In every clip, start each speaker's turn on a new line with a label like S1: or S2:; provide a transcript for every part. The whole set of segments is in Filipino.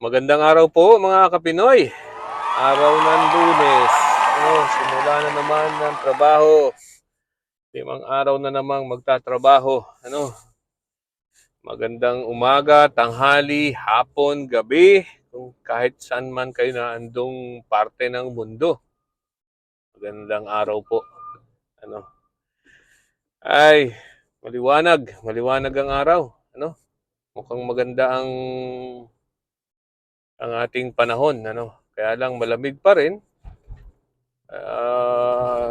S1: Magandang araw po mga kapinoy. Araw ng Lunes. Simula na naman ng trabaho. Limang araw na namang magtatrabaho. Magandang umaga, tanghali, hapon, gabi. Kung kahit saan man kayo na andong parte ng mundo. Magandang araw po. Ano? Ay, maliwanag. Maliwanag ang araw. Mukhang maganda ang ating panahon. Kaya lang malamig pa rin.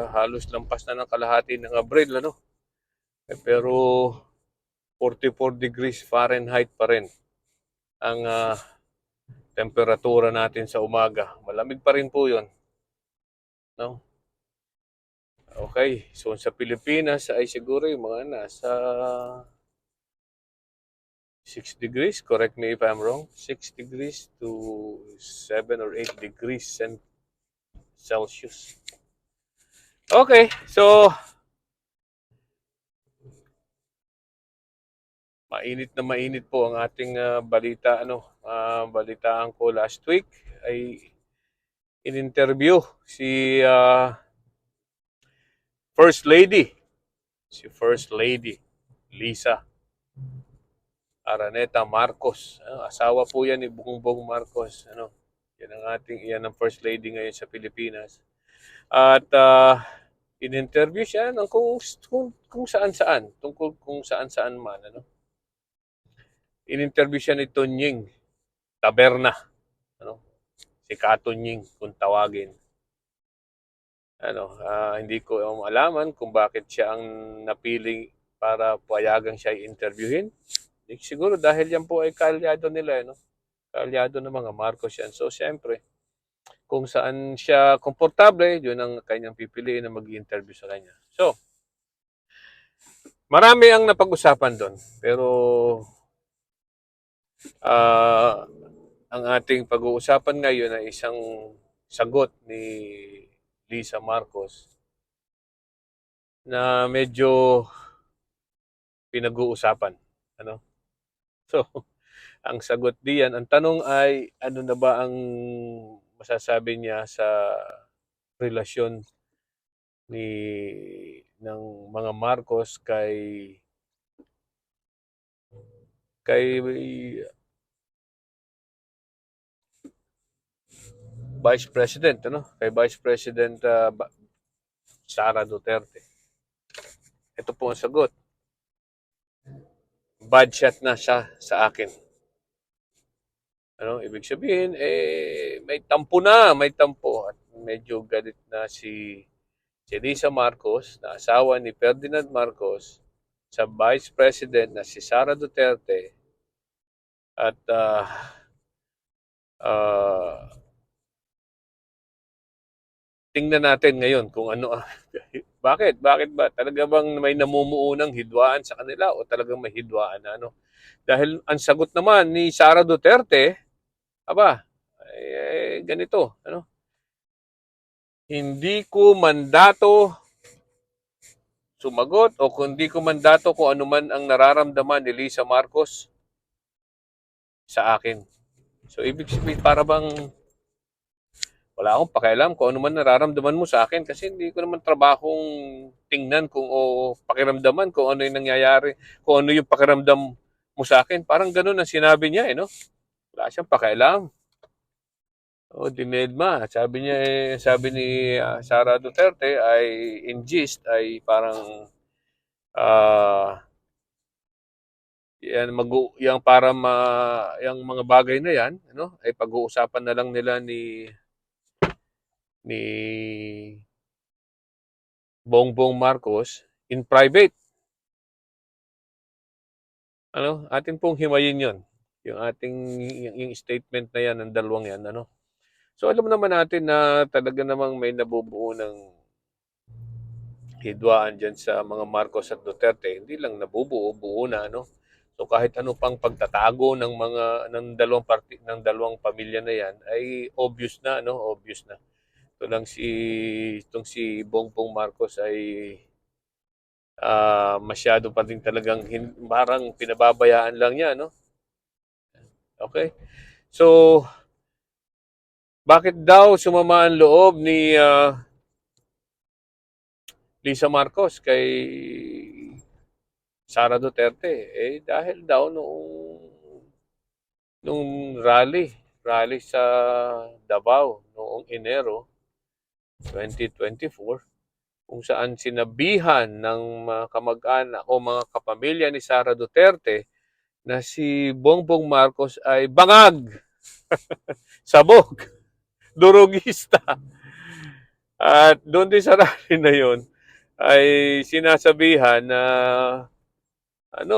S1: Halos lampas na ng kalahati ng Abril, pero 44 degrees Fahrenheit pa rin ang temperatura natin sa umaga. Malamig pa rin po yun. No? Okay, so sa Pilipinas ay siguro yung mga nasa 6 degrees, correct me if I'm wrong, 6 degrees to 7 or 8 degrees Celsius. Okay, so mainit po ang ating balita. Balitaan ko last week ay in-interview si First Lady. Si First Lady Lisa Araneta Marcos. Asawa po yan ni Bongbong Marcos. Yan ang First Lady ngayon sa Pilipinas. At in-interview siya ng kung saan-saan, tungkol kung saan-saan man. In-interview siya ni Tonying Taberna. Si Katonying kung tawagin. Hindi ko malaman kung bakit siya ang napili para payagang siya i-interviewin. Siguro dahil yan po ay kaalyado nila, kaalyado ng mga Marcos yan. So, siyempre, kung saan siya komportable, yun ang kanyang pipiliin na mag-interview sa kanya. So, marami ang napag-usapan doon. Pero, ang ating pag-uusapan ngayon ay isang sagot ni Lisa Marcos na medyo pinag-uusapan. So, ang sagot diyan, ang tanong ay ano na ba ang masasabi niya sa relasyon ng mga Marcos kay Vice President, Kay Vice President Sara Duterte. Ito po ang sagot. Bad shot na siya sa akin. Ibig sabihin, may tampo at medyo galit na si Lisa Marcos, na asawa ni Ferdinand Marcos, sa Vice President na si Sara Duterte. At tingnan natin ngayon kung ano. Bakit ba? Talaga bang may namumuunang hidwaan sa kanila o talagang may hidwaan na Dahil ang sagot naman ni Sara Duterte, ganito, hindi ko mandato sumagot o hindi ko mandato kung ano man ang nararamdaman ni Lisa Marcos sa akin. So, ibig sabihin, para bang wala akong pakialam kung ano man nararamdaman mo sa akin kasi hindi ko naman trabahong tingnan o pakiramdaman kung ano yung nangyayari, kung ano yung pakiramdam mo sa akin. Parang ganun ang sinabi niya, Wala siyang pakialam. Dinedma. Sabi ni Sara Duterte ay in gist ay parang yung para yung mga bagay na yan, ay pag-uusapan na lang nila ni Bongbong Marcos in private. Atin pong himayin 'yon. Yung statement na yan ng dalawang yan, So alam naman natin na talaga namang may nabubuo ng hidwaan diyan sa mga Marcos at Duterte. Hindi lang nabubuo na, So kahit ano pang pagtatago ng dalawang pamilya na yan ay obvious na, obvious na. Itong si Bongbong Marcos ay masyado pa din talagang parang pinababayaan lang niya, Okay? So, bakit daw sumama ang loob ni Lisa Marcos kay Sara Duterte? Dahil daw nung rally sa Davao noong Enero 2024, kung saan sinabihan ng mga kamag-anak o mga kapamilya ni Sara Duterte na si Bongbong Marcos ay bangag, sabog, durugista. At doon din sa rally na yon ay sinasabihan na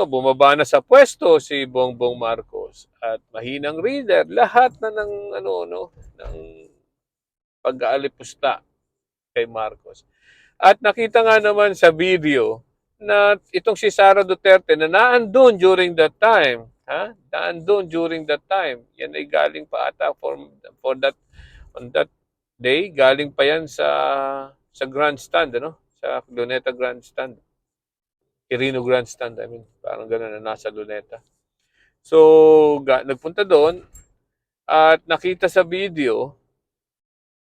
S1: bumaba na sa pwesto si Bongbong Marcos at mahinang reader, lahat na ng ng pag-aalipusta kay Marcos. At nakita nga naman sa video na itong si Sara Duterte na naandun during that time, naandun during that time. Yan ay galing pa ata for that on that day, galing pa yan sa grandstand, Sa Luneta Grandstand. Quirino Grandstand, I mean, parang gano'n na nasa Luneta. So, nagpunta doon at nakita sa video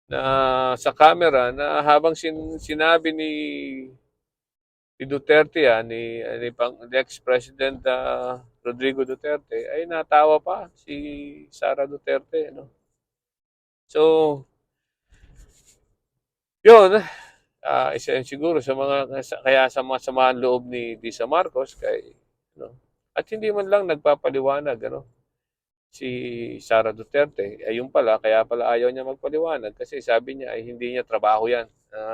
S1: na sa camera na habang sinabi ni Duterte ni ex-president Rodrigo Duterte ay natawa pa si Sara Duterte, So, yun, isa yun siguro sa kaya sa mga samahan loob ni Lisa Marcos at hindi man lang nagpapaliwanag, si Sara Duterte. Ayun pala, kaya pala ayaw niya magpaliwanag kasi sabi niya ay hindi niya trabaho yan,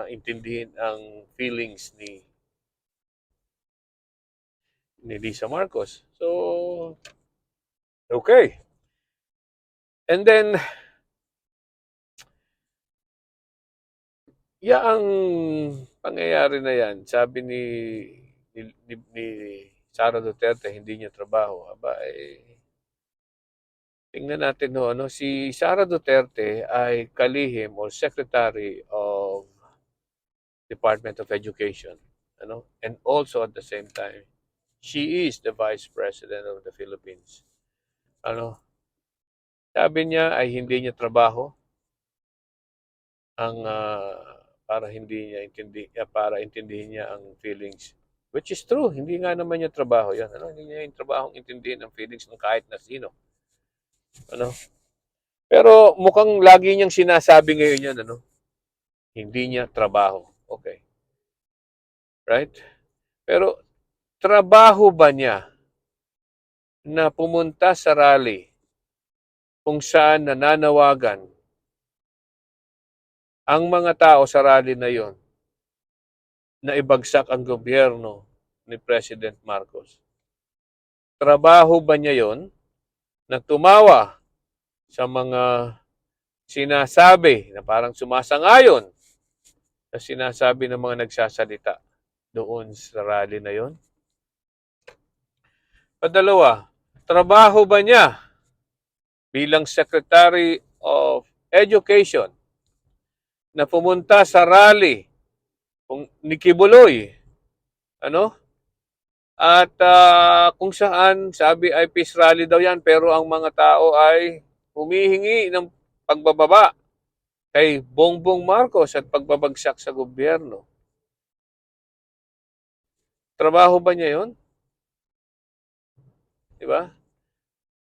S1: intindihin ang feelings ni Lisa Marcos. So, okay. And then, ang pangyayari na yan, sabi ni Sara Duterte, hindi niya trabaho. Tingnan natin si Sara Duterte ay kalihim or Secretary of Department of Education, and also at the same time, she is the Vice President of the Philippines. Sabi niya ay hindi niya trabaho ang para intindihin niya ang feelings, which is true. Hindi nga naman niya trabaho 'yan. Hindi niya yung trabahong intindihin ang feelings ng kahit na sino. Pero mukhang lagi niyang sinasabi ngayon 'yan, hindi niya trabaho. Okay. Right? Pero trabaho ba niya na pumunta sa rally kung saan nananawagan ang mga tao sa rally na yon na ibagsak ang gobyerno ni President Marcos? Trabaho ba niya yon na tumawa sa mga sinasabi na parang sumasangayon sa sinasabi ng mga nagsasalita doon sa rally na yon? Padalawa, trabaho ba niya bilang Secretary of Education na pumunta sa rally ni Kibuloy, at kung saan sabi ay peace rally daw yan, pero ang mga tao ay humihingi ng pagbababa kay Bongbong Marcos at pagbabagsak sa gobyerno. Trabaho ba niya yon? Diba?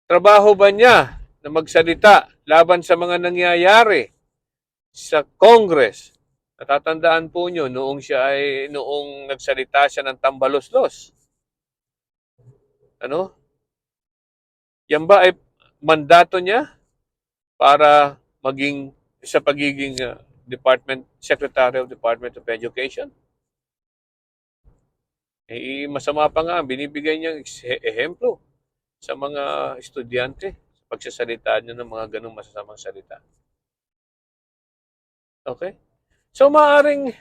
S1: Trabaho ba niya na magsalita laban sa mga nangyayari sa Congress? Natatandaan po nyo noong nagsalita siya ng tambaloslos. Yan ba ay mandato niya para maging sa pagiging Secretary of Department of Education? Masama pa nga, binibigay niyang ehemplo sa mga estudyante sa pagsasalita niya ng mga ganong masasamang salita. Okay? So, maaaring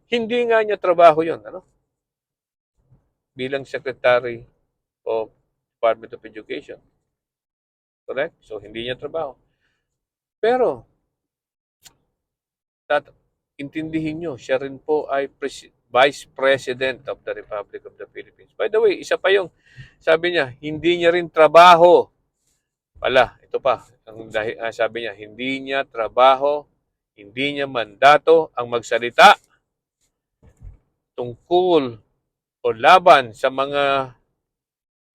S1: hindi nga niya trabaho yon, bilang Secretary of Department of Education. Correct? So, hindi niya trabaho. Pero, intindihin nyo, siya rin po ay Vice President of the Republic of the Philippines. By the way, isa pa yung sabi niya, hindi niya rin trabaho. ito pa, sabi niya, hindi niya trabaho, hindi niya mandato ang magsalita tungkol o laban sa mga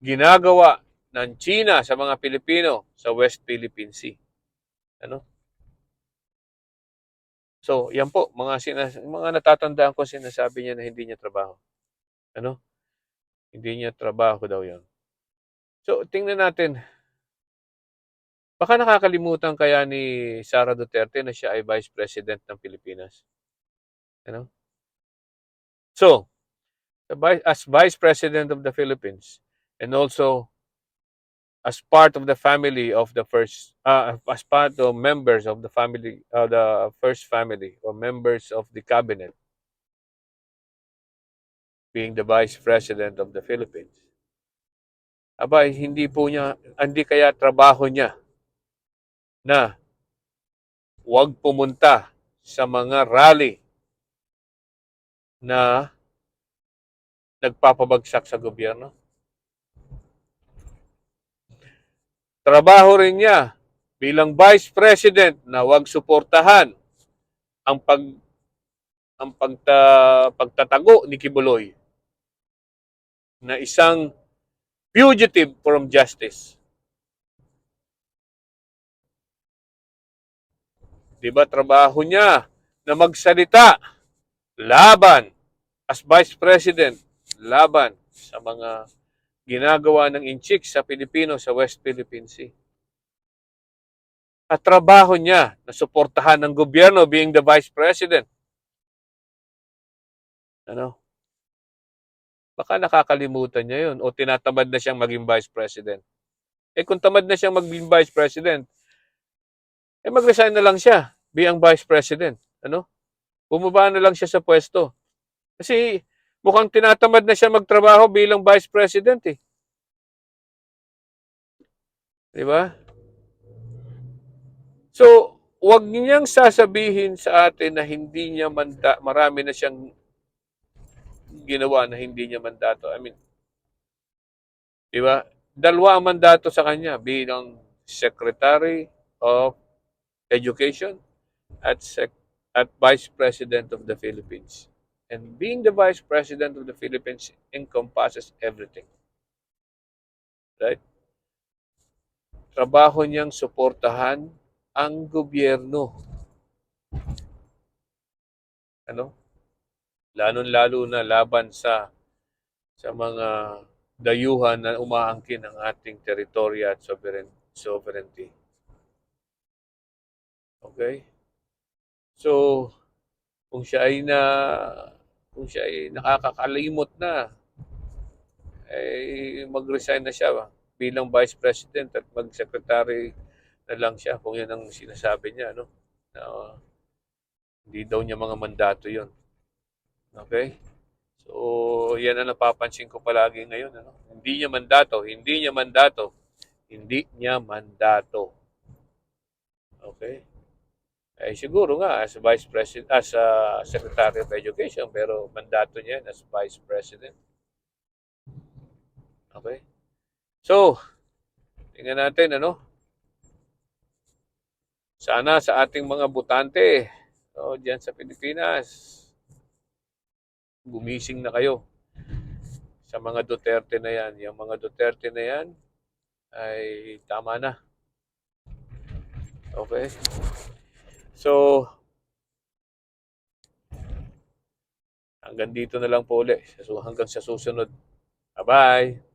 S1: ginagawa ng China sa mga Pilipino sa West Philippine Sea. Ano? So, yan po, mga natatandaan ko sinasabi niya na hindi niya trabaho. Ano? Hindi niya trabaho daw yan. So, tingnan natin. Baka nakakalimutan kaya ni Sara Duterte na siya ay Vice President ng Pilipinas. Ano? So, as Vice President of the Philippines and also as part of the family of the first, as part of members of the family, the first family or members of the cabinet, being the Vice President of the Philippines. Abay, hindi kaya trabaho niya na huwag pumunta sa mga rally na nagpapabagsak sa gobyerno. Trabaho rin niya bilang Vice President na huwag suportahan ang pagtatago ni Kibuloy na isang fugitive from justice. Diba trabaho niya na magsalita laban as Vice President, laban sa mga ginagawa ng inchik sa Pilipino sa West Philippine Sea. At trabaho niya na suportahan ng gobyerno being the Vice President. Ano? Baka nakakalimutan niya yun o tinatamad na siyang maging Vice President. Kung tamad na siyang maging Vice President, mag-resign na lang siya bilang Vice President. Ano? Bumaba na lang siya sa pwesto. Kasi mukhang tinatamad na siya magtrabaho bilang Vice President eh. Di ba? So, wag niyang sasabihin sa atin na hindi niya marami na siyang ginawa na hindi niya mandato. I mean, di ba? Dalawa ang mandato sa kanya bilang Secretary of Education at Vice President of the Philippines. And being the Vice President of the Philippines encompasses everything. Right? Trabaho niyang suportahan ang gobyerno. Ano? Lalo na laban sa mga dayuhan na umaangkin ng ating teritoryo at sovereignty. Okay? So, kung siya ay nakakakalimot na, mag-resign na siya bilang Vice President at mag-Secretary na lang siya kung yun ang sinasabi niya, no? Na, hindi daw niya mga mandato yon. Okay? So, yan ang napapansin ko palagi ngayon. Ano? Hindi niya mandato. Okay? Siguro nga as Vice President, as Secretary of Education, pero mandato niya as Vice President. Okay? So, tingnan natin, ano? Sana sa ating mga butante, diyan sa Pilipinas, gumising na kayo sa mga Duterte na yan. Yung mga Duterte na yan ay tama na. Okay? So, hanggang dito na lang po ulit. Hanggang sa susunod. Bye-bye!